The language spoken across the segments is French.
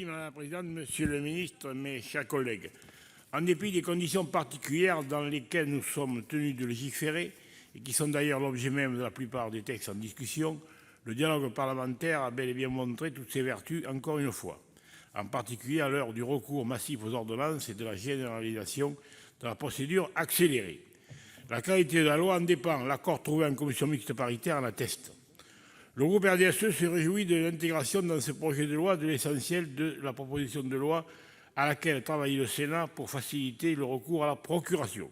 Madame la présidente, monsieur le ministre, mes chers collègues. En dépit des conditions particulières dans lesquelles nous sommes tenus de légiférer, et qui sont d'ailleurs l'objet même de la plupart des textes en discussion, le dialogue parlementaire a bel et bien montré toutes ses vertus encore une fois, en particulier à l'heure du recours massif aux ordonnances et de la généralisation de la procédure accélérée. La qualité de la loi en dépend, l'accord trouvé en commission mixte paritaire en atteste. Le groupe RDSE se réjouit de l'intégration dans ce projet de loi de l'essentiel de la proposition de loi à laquelle travaille le Sénat pour faciliter le recours à la procuration.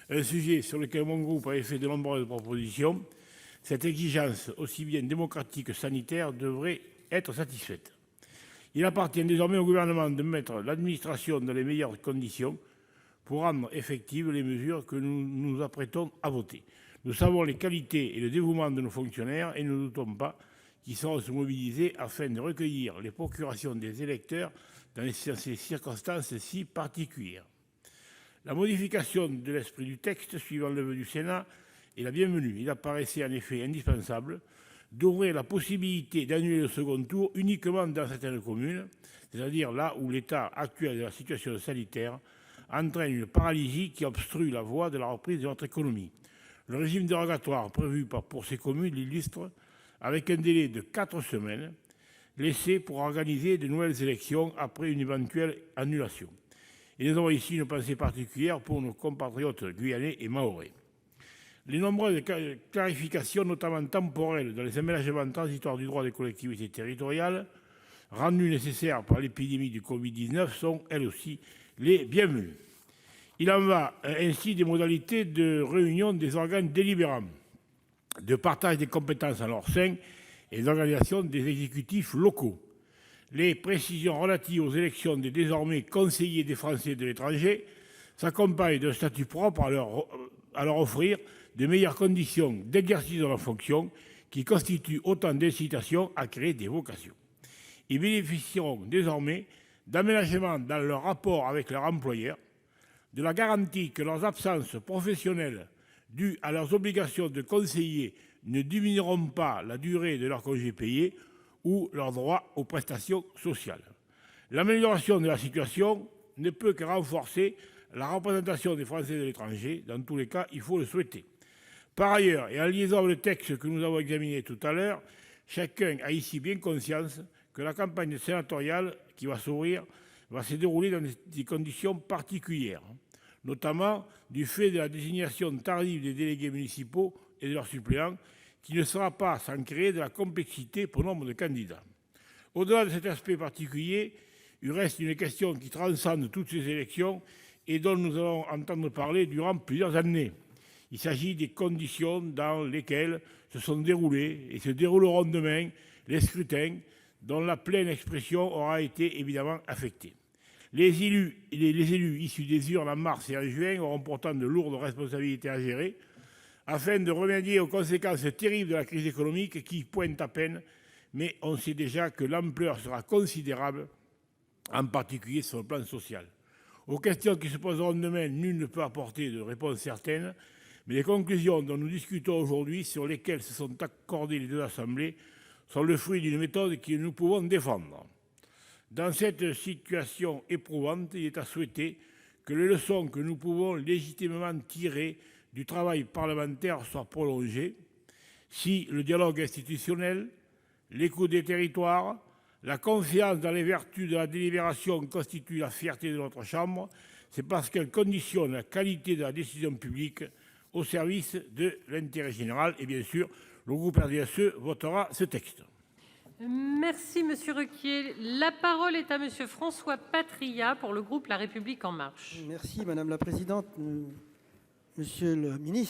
Un sujet sur lequel mon groupe avait fait de nombreuses propositions. Cette exigence, aussi bien démocratique que sanitaire, devrait être satisfaite. Il appartient désormais au gouvernement de mettre l'administration dans les meilleures conditions pour rendre effectives les mesures que nous nous apprêtons à voter. Nous savons les qualités et le dévouement de nos fonctionnaires et nous ne doutons pas qu'ils sauront se mobiliser afin de recueillir les procurations des électeurs dans ces circonstances si particulières. La modification de l'esprit du texte, suivant le vœu du Sénat, est la bienvenue. Il apparaissait en effet indispensable d'ouvrir la possibilité d'annuler le second tour uniquement dans certaines communes, c'est-à-dire là où l'état actuel de la situation sanitaire entraîne une paralysie qui obstrue la voie de la reprise de notre économie. Le régime dérogatoire prévu pour ces communes l'illustre avec un délai de 4 semaines laissé pour organiser de nouvelles élections après une éventuelle annulation. Et nous avons ici une pensée particulière pour nos compatriotes guyanais et mahorais. Les nombreuses clarifications, notamment temporelles, dans les aménagements transitoires du droit des collectivités territoriales, rendues nécessaires par l'épidémie du Covid-19, sont elles aussi les bienvenues. Il en va ainsi des modalités de réunion des organes délibérants, de partage des compétences en leur sein et d'organisation des exécutifs locaux. Les précisions relatives aux élections des désormais conseillers des Français de l'étranger s'accompagnent d'un statut propre à leur offrir de meilleures conditions d'exercice de leurs fonctions qui constituent autant d'incitations à créer des vocations. Ils bénéficieront désormais d'aménagements dans leur rapport avec leur employeur, de la garantie que leurs absences professionnelles dues à leurs obligations de conseiller ne diminueront pas la durée de leurs congés payés ou leurs droits aux prestations sociales. L'amélioration de la situation ne peut que renforcer la représentation des Français de l'étranger. Dans tous les cas, il faut le souhaiter. Par ailleurs, et en liaison avec le texte que nous avons examiné tout à l'heure, chacun a ici bien conscience que la campagne sénatoriale qui va s'ouvrir va se dérouler dans des conditions particulières, notamment du fait de la désignation tardive des délégués municipaux et de leurs suppléants, qui ne sera pas sans créer de la complexité pour nombre de candidats. Au-delà de cet aspect particulier, il reste une question qui transcende toutes ces élections et dont nous allons entendre parler durant plusieurs années. Il s'agit des conditions dans lesquelles se sont déroulés et se dérouleront demain les scrutins dont la pleine expression aura été évidemment affectée. Les élus issus des urnes en mars et en juin auront pourtant de lourdes responsabilités à gérer afin de remédier aux conséquences terribles de la crise économique qui pointe à peine, mais on sait déjà que l'ampleur sera considérable, en particulier sur le plan social. Aux questions qui se poseront demain, nul ne peut apporter de réponse certaine, mais les conclusions dont nous discutons aujourd'hui, sur lesquelles se sont accordées les deux assemblées, sont le fruit d'une méthode que nous pouvons défendre. Dans cette situation éprouvante, il est à souhaiter que les leçons que nous pouvons légitimement tirer du travail parlementaire soient prolongées. Si le dialogue institutionnel, l'écoute des territoires, la confiance dans les vertus de la délibération constituent la fierté de notre Chambre, c'est parce qu'elle conditionne la qualité de la décision publique au service de l'intérêt général. Et bien sûr, le groupe RDSE votera ce texte. Merci Monsieur Requier. La parole est à Monsieur François Patriat pour le groupe La République En Marche. Merci Madame la Présidente. Monsieur le Ministre,